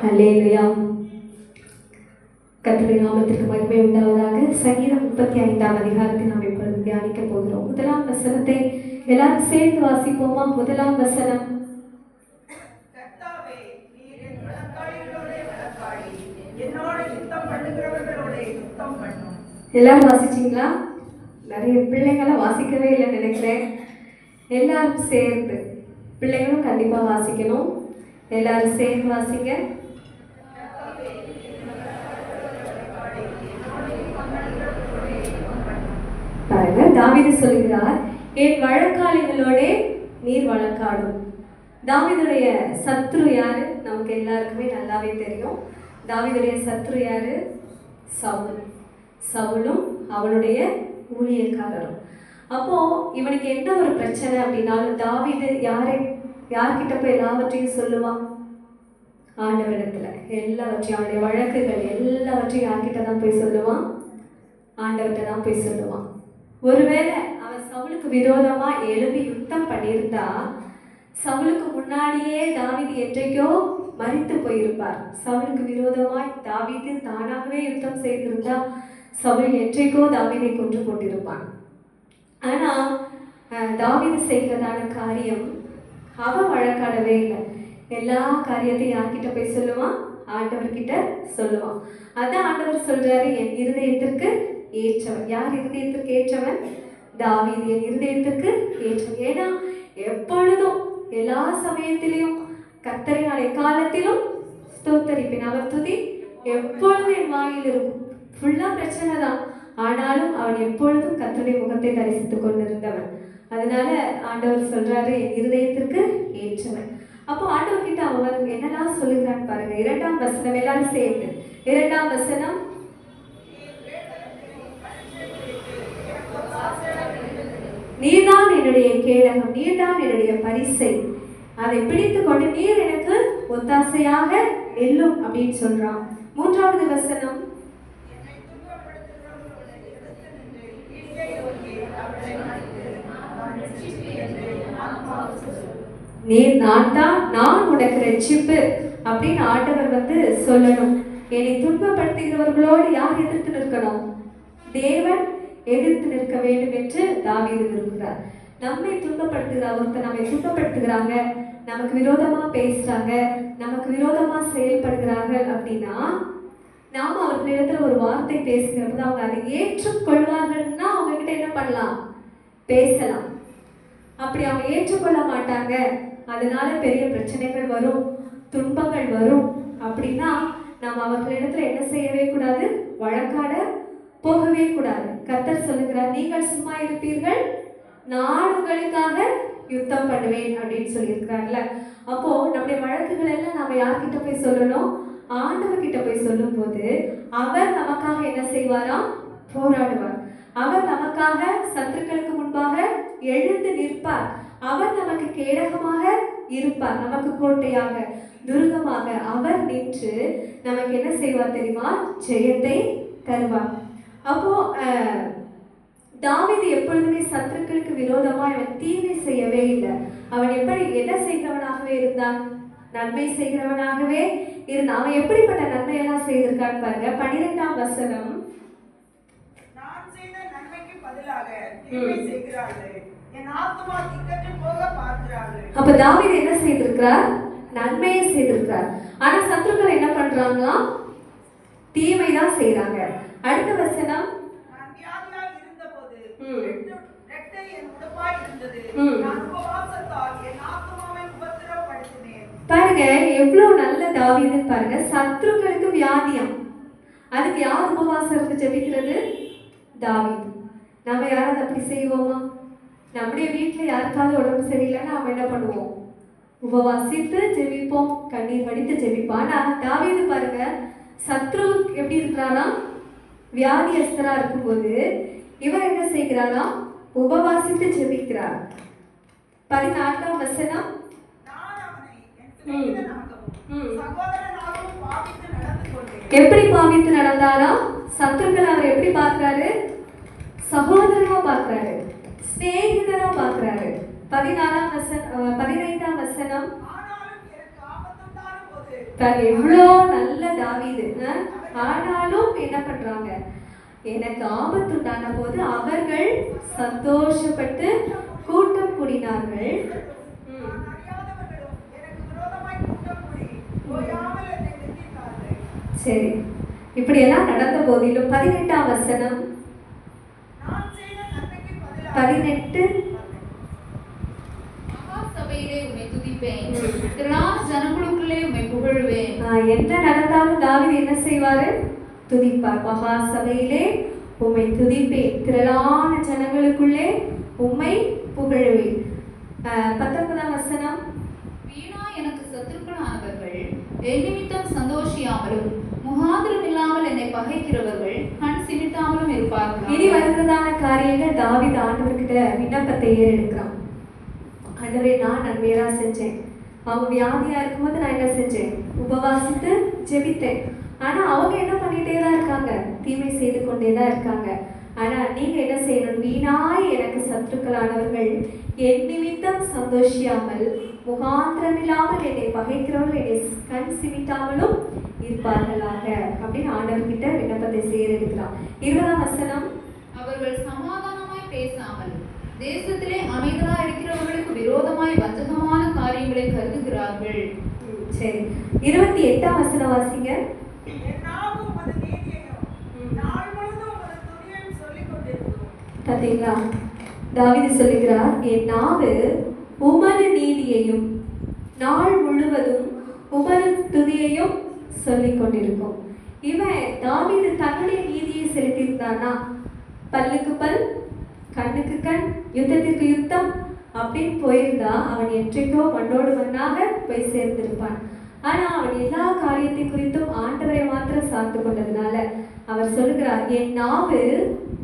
அல்லேலூயா. கர்த்தருடைய நாமத்திற்கு மகிமை உண்டாவதாக. சங்கீதம் 35ஆம் அதிகாரத்தை நாம் இப்பொழுது தியானிக்க போகிறோம். முதலாம் வசனத்தை எல்லாரும் சேர்ந்து வாசிப்போமா? முதலாம் வசனம். எல்லாரும் வாசிச்சிங்களா? நிறைய பிள்ளைங்களாம் வாசிக்கவே இல்லைன்னு நினைக்கிறேன். எல்லாரும் சேர்ந்து, பிள்ளைங்களும் கண்டிப்பா வாசிக்கணும். எல்லாரும் சேர்ந்து வாசிங்க. பாருங்க, தாவீது சொல்லுகிறார், என் வழக்காளிகளோட நீர் வழக்காடும். தாவீதுடைய சத்ரு யாரு? நமக்கு எல்லாருக்குமே நல்லாவே தெரியும். தாவீதுடைய சத்ரு யாரு? சவுல். சவுலும் அவனுடைய ஊழியக்காரரும். அப்போ இவனுக்கு என்ன ஒரு பிரச்சனை அப்படின்னாலும் தாவீது யார்கிட்ட போய் எல்லாவற்றையும் சொல்லுவான்? ஆண்டவரிடத்துல. எல்லாவற்றையும், அவனுடைய வழக்குகள் எல்லாவற்றையும் யார்கிட்ட தான் போய் சொல்லுவான்? ஆண்டவர்கிட்ட தான் போய் சொல்லுவான். ஒருவேளை அவன் சவுலுக்கு விரோதமா எழுப்பி யுத்தம் பண்ணியிருந்தா சவுலுக்கு முன்னாடியே தாவீது என்றைக்கோ மரித்து போயிருப்பார். சவுலுக்கு விரோதமாய் தாவீது தானாகவே யுத்தம் செய்திருந்தா சவுல் என்றைக்கோ தாவீதை கொன்று கொண்டிருப்பான். ஆனா தாவீது செய்கிறதான காரியம், அவன் வழக்காடவே இல்லை. எல்லா காரியத்தையும் யார்கிட்ட போய் சொல்லுவான்? ஆண்டவர்கிட்ட சொல்லுவான். அதான் ஆண்டவர் சொல்றாரு, என் இருதயத்திற்கு ஏற்றவன். யார் இருதயத்திற்கு ஏற்றவன்? தாவீது என் இருதயத்திற்கு ஏற்றவன். ஏன்னா எப்பொழுதும் எல்லா சமயத்திலையும் கர்த்தரை நான் எக்காலத்திலும் ஸ்தோத்தரிப்பேன், அவர் துதி எப்பொழுதும் என் வாயில் இருக்கும். ஃபுல்லா பிரச்சனை தான், ஆனாலும் அவன் எப்பொழுதும் கர்த்தருடைய முகத்தை தரிசித்துக் கொண்டிருந்தவன். அதனால ஆண்டவர் சொல்றாரு, என் இருதயத்திற்கு ஏற்றவன். அப்போ ஆண்டவர் கிட்ட அவன் என்னெல்லாம் சொல்லுகிறான்னு பாருங்க. 2ஆம் வசனம், எல்லாரும் சேர்ந்து 2ஆம் வசனம். நீர்தான் என்னுடைய கேடகம், நீர்தான் என்னுடைய பரிசை, அதை பிடித்து கொண்டு நீர் எனக்கு ஒத்தாசையாக நெல்லும் அப்படின்னு சொல்றான். 3ஆவது வசனம். நீர் நான் உனக்கு ரட்சிப்பு அப்படின்னு ஆண்டவர் சொல்லணும். என்னை துன்பப்படுத்துகிறவர்களோடு யார் எதிர்த்து நிற்கணும்? தேவன் எதிர்த்து நிற்க வேண்டும் என்று தாவீது விரும்புகிறார். நம்மை துன்பப்படுத்துகிற ஒருத்தர் நம்மை துன்பப்படுத்துகிறாங்க, நமக்கு விரோதமா பேசுறாங்க, நமக்கு விரோதமா செயல்படுகிறார்கள் அப்படின்னா நாம அவர்களிடத்துல ஒரு வார்த்தை பேசுகிறப்ப அவங்க அதை ஏற்றுக்கொள்வார்கள்னா அவங்க கிட்ட என்ன பண்ணலாம்? பேசலாம். அப்படி அவங்க ஏற்றுக்கொள்ள மாட்டாங்க, அதனால பெரிய பிரச்சனைகள் வரும், துன்பங்கள் வரும் அப்படின்னா நாம் அவர்களிடத்துல என்ன செய்யவே கூடாது? வழக்காட போகவே கூடாது. கர்த்தர் சொல்லுகிறார், நீங்கள் சும்மா இருப்பீர்கள், நான் உங்களுக்காக யுத்தம் பண்ணுவேன் அப்படின்னு சொல்லியிருக்கிறார்ல. அப்போ நம்முடைய வழக்குகள் எல்லாம் நாம யார்கிட்ட போய் சொல்லணும்? ஆண்டவர்கிட்ட போய் சொல்லும் போது அவர் நமக்காக என்ன செய்வாராம்? போராடுவார். அவர் நமக்காக சத்துருக்களுக்கு முன்பாக எழுந்து நிற்பார். அவர் நமக்கு கேடகமாக இருப்பார், நமக்கு கோட்டையாக துருகமாக அவர் நின்று நமக்கு என்ன செய்வார் தெரியுமா? ஜெயத்தை தருவார். அப்போ தாவீது எப்பொழுதுமே சத்துருக்களுக்கு விரோதமா அவன் தீமை செய்யவே இல்லை. அவன் எப்படி என்ன செய்கிறவனாகவே இருந்தான்? நன்மை செய்கிறவனாகவே இருந்தான். அவன் எப்படிப்பட்ட நன்மையெல்லாம் செய்திருக்கான்னு பாருங்க. 12ஆம் வசனம். அப்ப தாவீது என்ன செய்திருக்கிறார்? நன்மையை செய்திருக்கிறார். ஆனா சத்துருக்கள் என்ன பண்றாங்களா? தீமைதான் செய்யறாங்க. அடுத்த வசனம். பாருங்க எவ்வளவு நல்ல தாவீது பாருங்க. சத்துருக்களுக்கு வியாதியம், அதுக்கு யார் உபவாசம் இருந்து ஜெபிக்கிறது? தாவீது. நம்ம யாராவது அப்படி செய்வோமா? நம்முடைய வீட்டுல யாருக்காவது உடம்பு சரியில்லைன்னா நாம என்ன பண்ணுவோம்? உபவாசித்து ஜெபிப்போம், கண்ணீர் வடித்து ஜெபிப்போம். ஆனா தாவீது பாருங்க, சத்ரு எப்படி இருக்கிறாரா? வியாதியஸ்தரா இருக்கும்போது இவர் என்ன செய்கிறாரா? உபவாசித்து ஜெபிக்கிறார். 14ஆம் வசனம். எப்படி பாவித்து நடந்தாரா? சத்துருக்கள் அவர் எப்படி பார்க்கிறாரு? சகோதரனா பார்க்கிறாரு, ஸ்நேகிதனா பார்க்கிறாரு. 15ஆம் வசனம். எவ்வளோ நல்ல தாவீது, ஆனாலும் என்ன பண்றாங்க, எனக்கு ஆபத்து உண்டான போது அவர்கள் சந்தோஷப்பட்டு கூட்டம் கூடினார்கள். சரி, இப்படியெல்லாம் நடந்த போதிலும் 18ஆம் வசனம் 18 சபையிலே உம்மை துதிப்பேன், திரளான ஜனங்களுக்குள்ளே உம்மை புகழுவேன். என்ன நடந்தாலும் தாவீது என்ன செய்வாரு? துதிப்பார். மகா சபையிலே உம்மை துதிப்பேன், திரளான ஜனங்களுக்குள்ளே உம்மை புகழுவேன். 19ஆம் வசனம், வீணா எனக்கு சத்துருக்களானவர்கள் என் நிமித்தம் சந்தோஷியாமலும் முகாந்திரம் இல்லாமல் என்னை பகைக்கிறவர்கள் கண் சிமிட்டாமலும் இருப்பார்கள். இனி வருகிறதான காரியங்கள் தாவீது ஆண்டவர்கிட்ட விண்ணப்பத்தை ஏறெடுக்கிறான். ஆண்டவரே, நான் நன்மையா செஞ்சேன், அவங்க வியாதியா இருக்கும்போது நான் என்ன செஞ்சேன்? உபவாசித்து ஜெபித்தேன். ஆனா அவங்க என்ன பண்ணிட்டே தான் இருக்காங்க, தீமை செய்து கொண்டே தான் இருக்காங்க. ஆனா நீங்க என்ன செய்யணும்? வீணாய் எனக்கு சத்துருக்களானவர்கள் என் நிமித்தம் சந்தோஷியாமல் முகாந்திரமில்லாமல் என்னை பகைக்கிறவர்கள் என்னை கண் சிமிட்டாமலும் இருப்பார்களாக அப்படின்னு ஆண்டவர்கிட்ட விண்ணப்பத்தை செய்யறான். 20ஆம் வசனம், அவர்கள் சமாதானமாய் பேசாமல் தேசத்திலே அமைதலா இருக்கிறவர்களுக்கு விரோதமாய் வஞ்சகமான காரியங்களை கருதுகிறார்கள். சரி, 28ஆம் வசனம் வாசிங்க. பார்த்தீங்களா? தாவீது சொல்லுகிறார், என் நாவு உமது நீதியையும் நாள் முழுவதும் உமது துதியையும் சொல்லிக் கொண்டிருக்கும். இவன் தாவீது தன்னுடைய நீதியை செலுத்தியிருந்தானா, பல்லுக்கு பல் கண்ணுக்கு கண் யுத்தத்திற்கு யுத்தம் அப்படின்னு போயிருந்தா அவன் என்றைக்கோ மண்ணோடு மண்ணாக போய் சேர்ந்திருப்பான். ஆனா அவன் எல்லா காரியத்தை குறித்தும் ஆண்டவரை மாத்திரம் சார்ந்து கொண்டதுனால அவர் சொல்லுகிறார், என் நாவு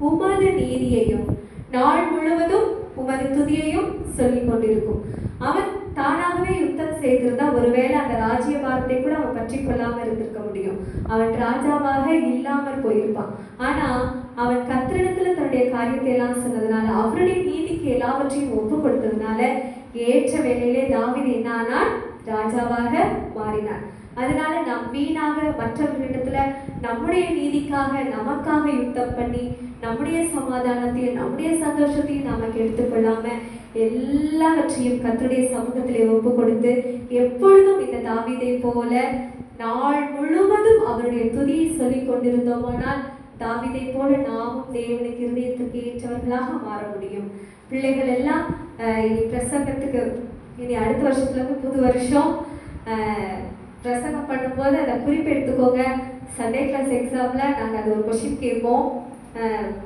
உமது நீதியையும் நாள் முழுவதும் உமது துதியையும் சொல்லிக் கொண்டிருக்கும். அவன் தானாகவே யுத்தம் செய்திருந்தா ஒருவேளை அந்த ராஜ்ய பாரத்தை கூட அவன் பற்றி கொள்ளாம இருந்திருக்க முடியும். அவன் ராஜாவாக இல்லாமல் போயிருப்பான். ஆனா அவன் கர்த்தரிடத்துல தன்னுடைய காரியத்தை எல்லாம் சொன்னதுனால, அவருடைய நீதிக்கு எல்லாவற்றையும் ஒப்பு கொடுத்ததுனால ஏற்ற வேளையிலே தாவீது என்ன ஆனான்? ராஜாவாக மாறினான். அதனால நாம் வீணாக மற்றவர்களிடத்துல நம்முடைய நீதிக்காக நமக்காக யுத்தம் பண்ணி நம்முடைய சமாதானத்தையும் நம்முடைய சந்தோஷத்தையும் நாம எடுத்துக்கொள்ளாம எல்லாவற்றையும் கர்த்தருடைய சமூகத்திலே ஒப்பு கொடுத்து எப்பொழுதும் இந்த தாவீதை போல நாள் முழுவதும் அவருடைய துதியை சொல்லிக் கொண்டிருந்தோமானால் தாவீதை போல நாமும் தேவனுக்கு இருதயத்துக்கு ஏற்றவர்களாக மாற முடியும். பிள்ளைகள் எல்லாம் இனி பிரசங்கத்துக்கு இனி அடுத்த வருஷத்துல இருந்து புது வருஷம் பிரசங்கம் பண்ணும்போது அதை குறிப்பு எடுத்துக்கோங்க. சண்டே கிளாஸ் எக்ஸாம்ல நாங்கள் அது ஒரு கொஸ்டின் கேட்போம்.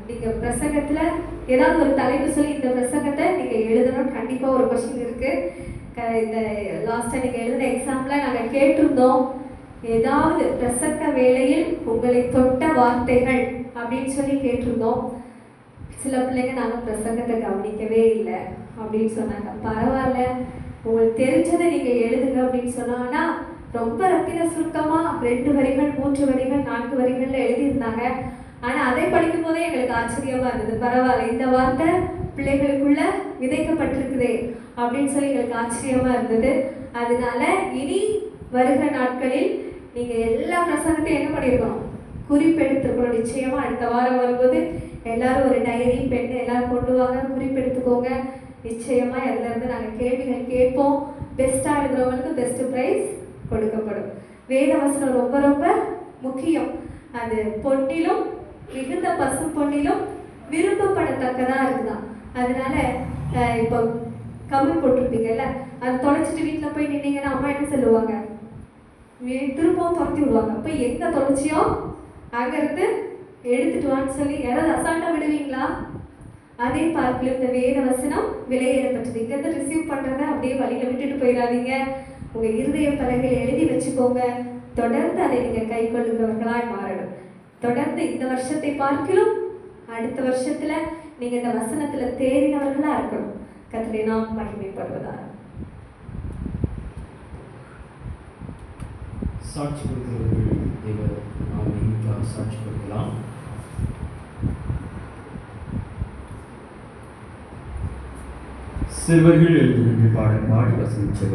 நீங்கள் பிரசங்கத்தில் ஏதாவது ஒரு தலைப்பு சொல்லி இந்த பிரசங்கத்தை நீங்கள் எழுதணும்னு கண்டிப்பாக ஒரு கொஸ்டின் இருக்குது. இந்த லாஸ்ட்டாக நீங்கள் எழுதின எக்ஸாமில் நாங்கள் கேட்டிருந்தோம், ஏதாவது பிரசங்க வேளையில் உங்களை தொட்ட வார்த்தைகள் அப்படின்னு சொல்லி கேட்டிருந்தோம். சில பிள்ளைங்க நாங்கள் பிரசங்கத்தை கவனிக்கவே இல்லை அப்படின்னு சொன்னாங்க. பரவாயில்ல, உங்களுக்கு தெரிஞ்சதை நீங்கள் எழுதுங்க அப்படின்னு சொன்னாங்கன்னா ரொம்ப ரத்தின சுருக்கமாக 2 வரிகள் 3 வரிகள் 4 வரிகள்ல எழுதியிருந்தாங்க. ஆனால் அதை படிக்கும் போதே எங்களுக்கு ஆச்சரியமா இருந்தது. பரவாயில்ல, இந்த வார்த்தை பிள்ளைகளுக்குள்ள விதைக்கப்பட்டிருக்குதே அப்படின்னு சொல்லி எங்களுக்கு ஆச்சரியமா இருந்தது. அதனால இனி வருகிற நாட்களில் நீங்க எல்லா பிரசங்கத்தையும் என்ன பண்ணியிருக்கணும்? குறிப்பெடுத்துருக்கணும். நிச்சயமா அடுத்த வாரம் வரும்போது எல்லாரும் ஒரு டைரி பென் எல்லாரும் கொண்டு வாங்க, குறிப்பெடுத்துக்கோங்க. நிச்சயமா அதுல இருந்து நாங்கள் கேள்விகள் கேட்போம். பெஸ்டா எழுதுறவங்களுக்கு பெஸ்ட் ப்ரைஸ் கொடுக்கப்படும். வேத வசனம் ரொம்ப ரொம்ப முக்கியம். அது பொன்னிலும் மிகுந்த பசு பொன்னிலும் விரும்பப்படத்தக்கதா இருக்குதான். அதனால இப்போ கமெண்ட் போட்டிருப்பீங்கல்ல, அது தொலைச்சிட்டு வீட்டில் போய் நின்னீங்கன்னா அம்மா என்ன சொல்லுவாங்க? திரும்பவும் துரத்தி விடுவாங்க. போய் எங்க தொலைச்சியோ அங்கிருந்து எடுத்துட்டு வான்னு சொல்லி யாராவது அசால்ட்டா விடுவீங்களா? அதே பார்க்கல இந்த வேத வசனம் விலையேறப்பட்டது. இங்கிருந்து ரிசீவ் பண்றத அப்படியே வழியில விட்டுட்டு போயிடாதீங்க. உங்க இருதய பலகையில் எழுதி வச்சுக்கோங்க. தொடர்ந்து அதை நீங்க கை கொள்ளுகிறவர்களாய் மாறணும். தொடர்ந்து இந்த வருஷத்தை பார்க்கலும் அடுத்த வருஷத்துல நீங்க இந்த வசனத்துல தேறினவர்களா இருக்கணும். கர்த்தரை நாம் மகிமைப்படுவதா. சாட்சி கொடுக்கிறவர்கள் தேவர் நாம் இன்னைக்கு சாட்சி கொடுக்கலாம். சிறுவர்கள் எழுதுகின்ற பாடல் பாடி வசனம் சொல்வார்.